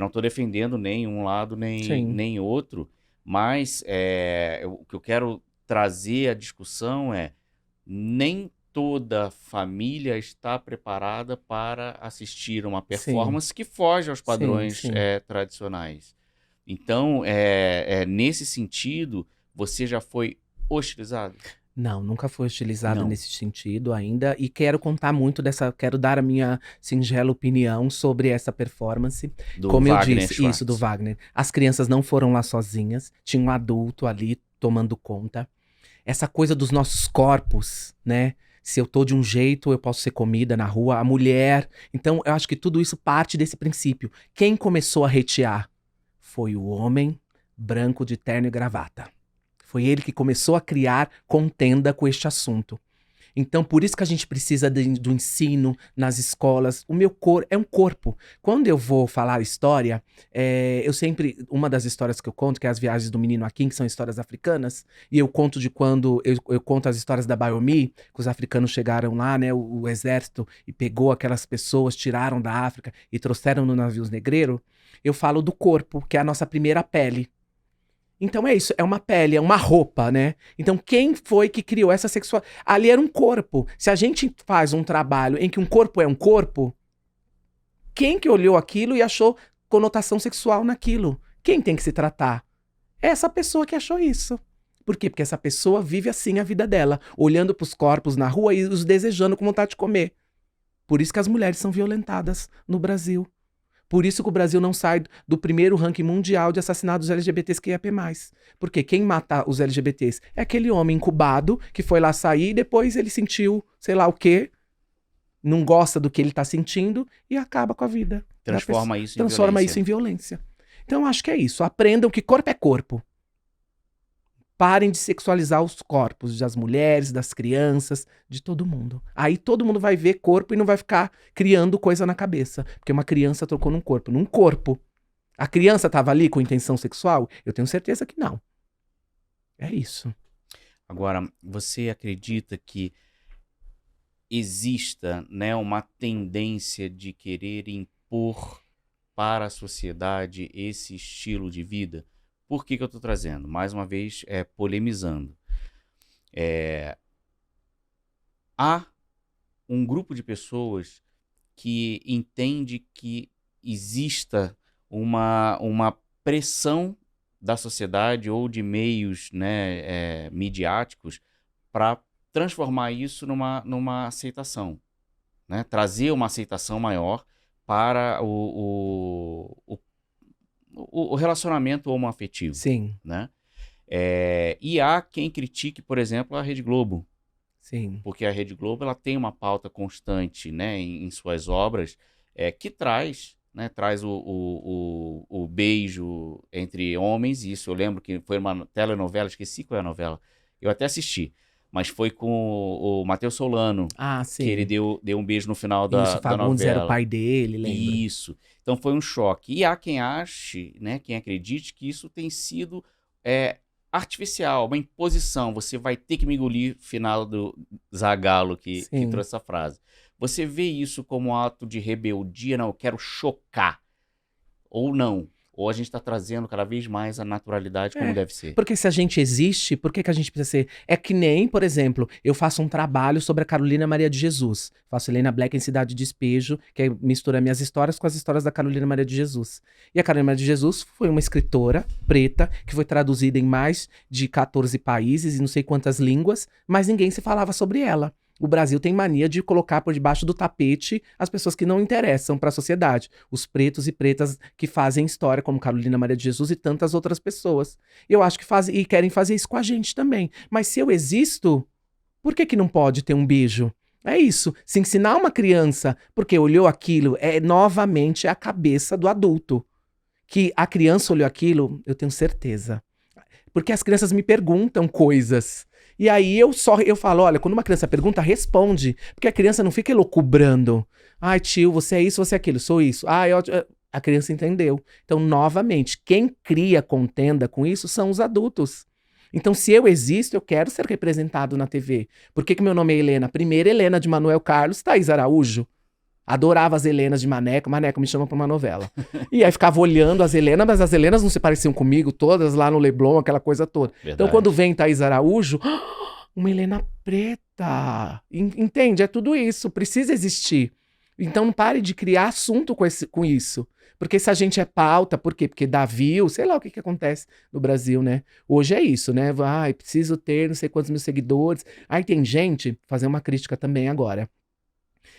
Não estou defendendo nem um lado Sim. nem outro, mas o que eu quero trazer à discussão é: nem toda família está preparada para assistir uma performance que foge aos padrões sim. tradicionais. Então, nesse sentido, você já foi hostilizado? Não, nunca foi utilizado Não. nesse sentido ainda. E quero contar muito quero dar a minha singela opinião sobre essa performance. Do Como eu Wagner disse, Schwartz. isso, do Wagner. As crianças não foram lá sozinhas, tinha um adulto ali tomando conta. Essa coisa dos nossos corpos, né? Se eu tô de um jeito, eu posso ser comida na rua, a mulher. Então, eu acho que tudo isso parte desse princípio. Quem começou a hatear foi o homem branco de terno e gravata. Foi ele que começou a criar contenda com este assunto. Então, por isso que a gente precisa do ensino nas escolas. O meu corpo é um corpo. Quando eu vou falar história, eu sempre... Uma das histórias que eu conto, que é as viagens do menino Akin, que são histórias africanas, e eu conto de quando... Eu conto as histórias da Bayomi, que os africanos chegaram lá, né, o exército, e pegou aquelas pessoas, tiraram da África e trouxeram no navios negreiros. Eu falo do corpo, que é a nossa primeira pele. Então é isso, é uma pele, é uma roupa, né? Então quem foi que criou essa sexualidade? Ali era um corpo. Se a gente faz um trabalho em que um corpo é um corpo, quem que olhou aquilo e achou conotação sexual naquilo? Quem tem que se tratar? É essa pessoa que achou isso. Por quê? Porque essa pessoa vive assim a vida dela, olhando pros corpos na rua e os desejando com vontade de comer. Por isso que as mulheres são violentadas no Brasil. Por isso que o Brasil não sai do primeiro ranking mundial de assassinatos LGBTs que ia ter mais. Porque quem mata os LGBTs é aquele homem incubado que foi lá sair e depois ele sentiu sei lá o quê, não gosta do que ele tá sentindo e acaba com a vida. Transforma isso em Transforma violência. isso em violência. Então acho que é isso. Aprendam que corpo é corpo. Parem de sexualizar os corpos das mulheres, das crianças, de todo mundo. Aí todo mundo vai ver corpo e não vai ficar criando coisa na cabeça. Porque uma criança trocou num corpo. Num corpo. A criança estava ali com intenção sexual? Eu tenho certeza que não. É isso. Agora, você acredita que exista, né, uma tendência de querer impor para a sociedade esse estilo de vida? Por que eu estou trazendo? Mais uma vez, polemizando. Há um grupo de pessoas que entende que exista uma pressão da sociedade ou de meios, né, midiáticos para transformar isso numa aceitação, né? Trazer uma aceitação maior para o relacionamento homoafetivo. Sim. Né? E há quem critique, por exemplo, a Rede Globo. Sim. Porque a Rede Globo ela tem uma pauta constante, né, em suas obras que traz o beijo entre homens. Isso eu lembro que foi uma telenovela, esqueci qual é a novela. Eu até assisti, mas foi com o Matheus Solano. Ah, sim. Que ele deu um beijo no final Isso, da Fagundes novela. era o pai dele, lembra? Isso. Então foi um choque. E há quem ache, né, quem acredite que isso tem sido artificial, uma imposição. Você vai ter que me engolir, final do Zagallo que Sim. trouxe essa frase. Você vê isso como um ato de rebeldia? Não, eu quero chocar. Ou não? Ou a gente está trazendo cada vez mais a naturalidade como É, deve ser? porque se a gente existe, por que que a gente precisa ser? É que nem, por exemplo, eu faço um trabalho sobre a Carolina Maria de Jesus. Faço Helena Black em Cidade de Despejo, que é mistura minhas histórias com as histórias da Carolina Maria de Jesus. E a Carolina Maria de Jesus foi uma escritora preta que foi traduzida em mais de 14 países e não sei quantas línguas, mas ninguém se falava sobre ela. O Brasil tem mania de colocar por debaixo do tapete as pessoas que não interessam para a sociedade. Os pretos e pretas que fazem história, como Carolina Maria de Jesus e tantas outras pessoas. Eu acho que fazem e querem fazer isso com a gente também. Mas se eu existo, por que que não pode ter um beijo? É isso. Se ensinar uma criança, porque olhou aquilo, é novamente a cabeça do adulto. Que a criança olhou aquilo, eu tenho certeza. Porque as crianças me perguntam coisas. E aí eu falo, olha, quando uma criança pergunta, responde. Porque a criança não fica elucubrando. Ai, tio, você é isso, você é aquilo, sou isso. A criança entendeu. Então, novamente, quem cria contenda com isso são os adultos. Então, se eu existo, eu quero ser representado na TV. Por que que meu nome é Helena? Primeira Helena de Manuel Carlos, Thaís Araújo. Adorava as Helenas de Maneco. Maneco, me chama pra uma novela. E aí ficava olhando as Helenas, mas as Helenas não se pareciam comigo, todas lá no Leblon, aquela coisa toda. Verdade. Então quando vem Thaís Araújo, uma Helena preta. Entende? É tudo isso. Precisa existir. Então não pare de criar assunto com isso. Porque se a gente é pauta, por quê? Porque dá view, sei lá o que que acontece no Brasil, né? Hoje é isso, né? Ai, preciso ter não sei quantos mil seguidores. Aí tem gente, fazer uma crítica também agora,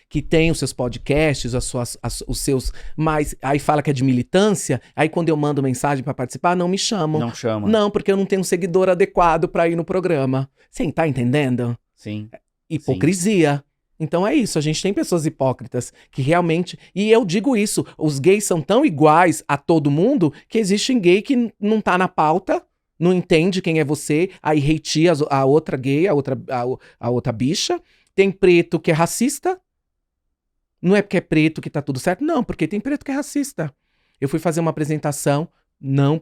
que tem os seus podcasts, os seus, mas aí fala que é de militância, aí quando eu mando mensagem pra participar, não me chamam. Não chama. Não, porque eu não tenho um seguidor adequado pra ir no programa. Você tá entendendo? Sim. Hipocrisia. Então é isso, a gente tem pessoas hipócritas que realmente, e eu digo isso, os gays são tão iguais a todo mundo que existe um gay que não tá na pauta, não entende quem é você, aí hatea a outra gay, a outra bicha. Tem preto que é racista. Não é porque é preto que tá tudo certo, não, porque tem preto que é racista. Eu fui fazer uma apresentação, não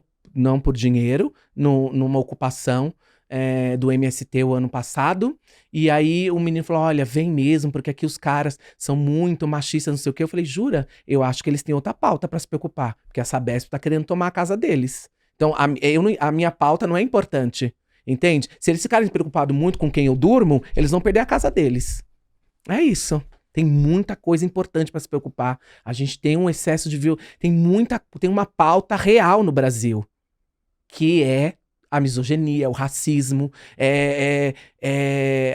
por dinheiro, numa ocupação do MST o ano passado, e aí o menino falou, olha, vem mesmo, porque aqui os caras são muito machistas, não sei o quê. Eu falei, jura? Eu acho que eles têm outra pauta pra se preocupar, porque a Sabesp tá querendo tomar a casa deles. Então, a minha pauta não é importante, entende? Se eles ficarem preocupados muito com quem eu durmo, eles vão perder a casa deles. É isso. Tem muita coisa importante para se preocupar. A gente tem um excesso de tem uma pauta real no Brasil, que é a misoginia, o racismo,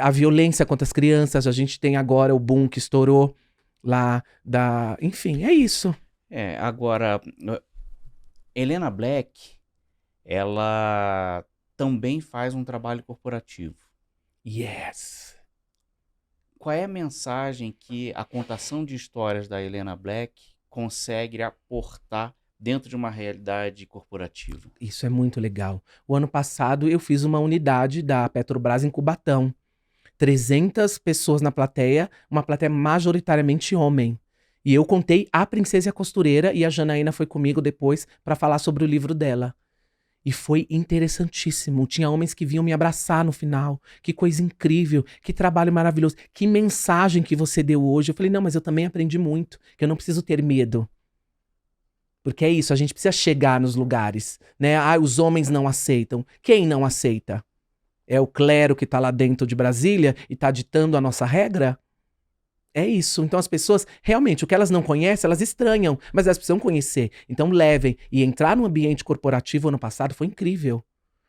a violência contra as crianças. A gente tem agora o boom que estourou lá enfim, é isso. Agora, Helena Black, ela também faz um trabalho corporativo. Yes. Qual é a mensagem que a contação de histórias da Helena Black consegue aportar dentro de uma realidade corporativa? Isso é muito legal. O ano passado eu fiz uma unidade da Petrobras em Cubatão. 300 pessoas na plateia, uma plateia majoritariamente homem. E eu contei a Princesa e a Costureira e a Janaína foi comigo depois para falar sobre o livro dela. E foi interessantíssimo. Tinha homens que vinham me abraçar no final. Que coisa incrível, que trabalho maravilhoso, que mensagem que você deu hoje. Eu falei, não, mas eu também aprendi muito, que eu não preciso ter medo. Porque é isso, a gente precisa chegar nos lugares, né? Os homens não aceitam. Quem não aceita? É o clero que tá lá dentro de Brasília e tá ditando a nossa regra? É isso. Então as pessoas, realmente, o que elas não conhecem, elas estranham, mas elas precisam conhecer. Então levem. E entrar no ambiente corporativo ano passado foi incrível.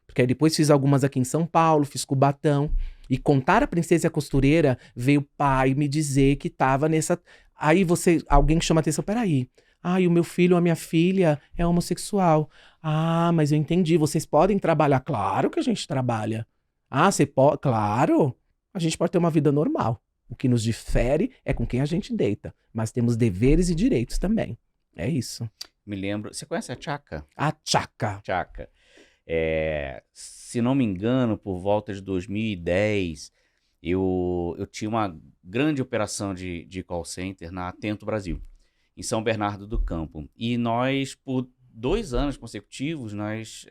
Porque aí depois fiz algumas aqui em São Paulo, fiz Cubatão. E contar a Princesa e a Costureira, veio o pai me dizer que tava nessa... Aí alguém chama a atenção, peraí. O meu filho ou a minha filha é homossexual. Mas eu entendi, vocês podem trabalhar. Claro que a gente trabalha. Você pode? Claro. A gente pode ter uma vida normal. O que nos difere é com quem a gente deita. Mas temos deveres e direitos também. É isso. Me lembro... Você conhece a Tchaka? A Tchaka. Tchaka. Se não me engano, por volta de 2010, eu tinha uma grande operação de call center na Atento Brasil, em São Bernardo do Campo. E nós, por 2 anos consecutivos, nós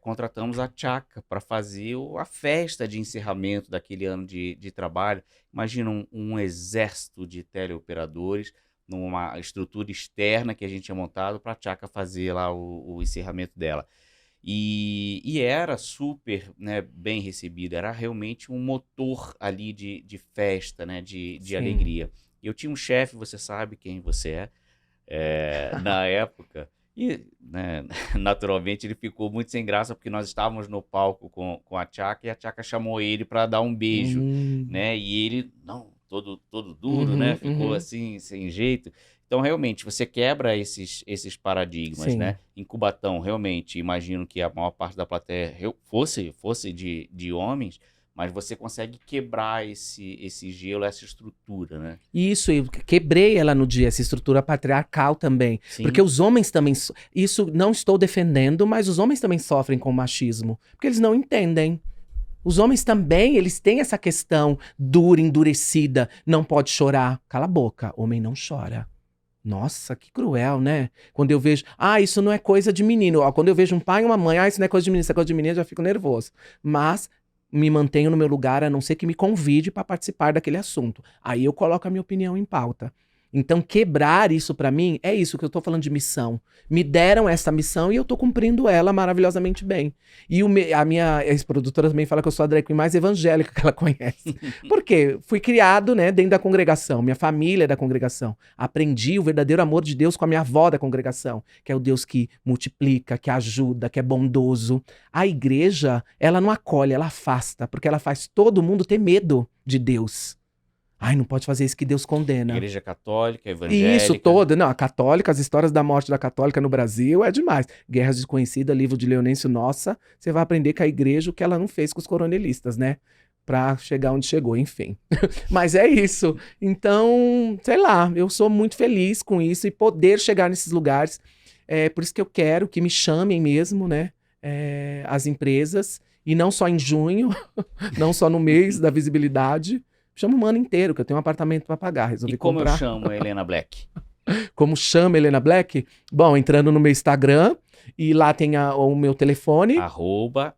contratamos a Tchaka para fazer a festa de encerramento daquele ano de trabalho. Imagina um exército de teleoperadores numa estrutura externa que a gente tinha montado para a Tchaka fazer lá o encerramento dela. E era super, né, bem recebido, era realmente um motor ali de festa, né, de Sim. alegria. Eu tinha um chefe, você sabe quem você na época, e né, naturalmente ele ficou muito sem graça porque nós estávamos no palco com a Tchaka e a Tchaka chamou ele para dar um beijo, né? E ele, não, todo duro, né? Ficou assim, sem jeito. Então, realmente, você quebra esses paradigmas, Sim. né? Em Cubatão, realmente, imagino que a maior parte da plateia fosse de homens, mas você consegue quebrar esse gelo, essa estrutura, né? Isso, eu quebrei ela no dia, essa estrutura patriarcal também. Sim. Porque os homens também. Isso não estou defendendo, mas os homens também sofrem com machismo. Porque eles não entendem. Os homens também, eles têm essa questão dura, endurecida. Não pode chorar. Cala a boca, homem não chora. Nossa, que cruel, né? Quando eu vejo, isso não é coisa de menino. Ó, quando eu vejo um pai e uma mãe, isso não é coisa de menino, isso é coisa de menino, eu já fico nervoso. Mas me mantenho no meu lugar, a não ser que me convide para participar daquele assunto. Aí eu coloco a minha opinião em pauta. Então, quebrar isso pra mim, é isso que eu tô falando de missão. Me deram essa missão e eu tô cumprindo ela maravilhosamente bem. E a minha ex-produtora também fala que eu sou a drag queen mais evangélica que ela conhece. Por quê? Fui criado, né, dentro da congregação. Minha família é da congregação. Aprendi o verdadeiro amor de Deus com a minha avó da congregação, que é o Deus que multiplica, que ajuda, que é bondoso. A igreja, ela não acolhe, ela afasta, porque ela faz todo mundo ter medo de Deus. Ai, não pode fazer isso que Deus condena. Igreja católica, evangélica. Isso toda. Não, a católica, as histórias da morte da católica no Brasil é demais. Guerras Desconhecidas, livro de Leonêncio Nossa, você vai aprender com a igreja o que ela não fez com os coronelistas, né? Pra chegar onde chegou, enfim. Mas é isso. Então, sei lá, eu sou muito feliz com isso e poder chegar nesses lugares. É por isso que eu quero que me chamem mesmo, né? As empresas. E não só em junho, não só no mês da visibilidade. Chama o ano inteiro, que eu tenho um apartamento para pagar. Resolvi E como comprar. eu chamo a Helena Black? Como chama Helena Black? Bom, entrando no meu Instagram, e lá tem o meu telefone.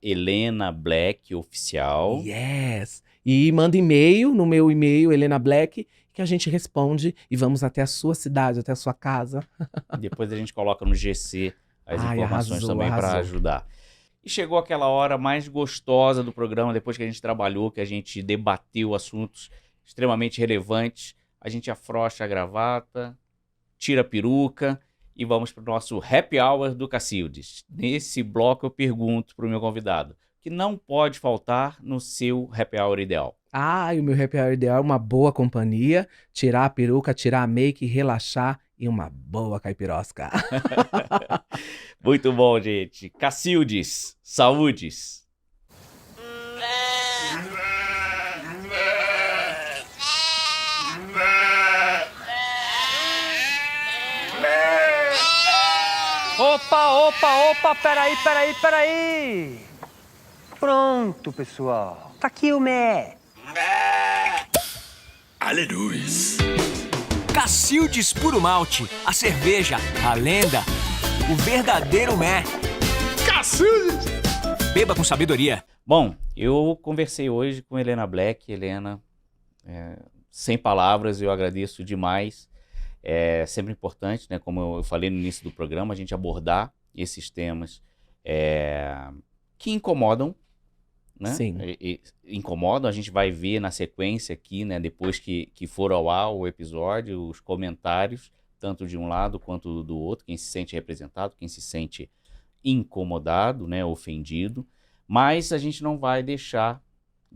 @Helena Black Oficial. Yes! E manda e-mail no meu e-mail, Helena Black, que a gente responde e vamos até a sua cidade, até a sua casa. Depois a gente coloca no GC as informações arrasou, também para arrasou. ajudar. E chegou aquela hora mais gostosa do programa, depois que a gente trabalhou, que a gente debateu assuntos extremamente relevantes. A gente afrouxa a gravata, tira a peruca e vamos para o nosso Happy Hour do Cacildes. Nesse bloco eu pergunto para o meu convidado, que não pode faltar no seu Happy Hour ideal. E o meu happy hour ideal é uma boa companhia, tirar a peruca, tirar a make, relaxar e uma boa caipirosca. Muito bom, gente. Cacildes, saúdes. Opa, peraí. Pronto, pessoal. Tá aqui o Mé. Aleluia. Cacildes Puro Malte, a cerveja, a lenda, o verdadeiro Mé. Cacildes! Beba com sabedoria. Bom, eu conversei hoje com Helena Black. Helena, sem palavras, eu agradeço demais. É sempre importante, né, como eu falei no início do programa, a gente abordar esses temas que incomodam, né? Sim. Incomodam, a gente vai ver na sequência aqui, né, depois que for ao ar o episódio, os comentários, tanto de um lado quanto do outro, quem se sente representado, quem se sente incomodado, né, ofendido, mas a gente não vai deixar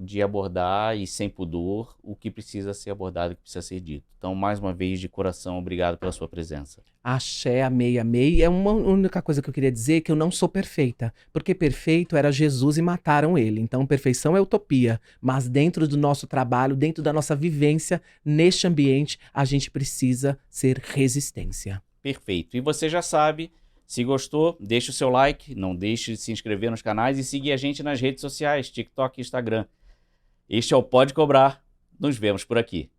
de abordar e sem pudor o que precisa ser abordado, o que precisa ser dito. Então, mais uma vez, de coração, obrigado pela sua presença. Axé, amei. É uma única coisa que eu queria dizer, que eu não sou perfeita. Porque perfeito era Jesus e mataram ele. Então, perfeição é utopia. Mas dentro do nosso trabalho, dentro da nossa vivência, neste ambiente, a gente precisa ser resistência. Perfeito. E você já sabe, se gostou, deixe o seu like, não deixe de se inscrever nos canais e seguir a gente nas redes sociais, TikTok e Instagram. Este é o Pode Cobrar. Nos vemos por aqui.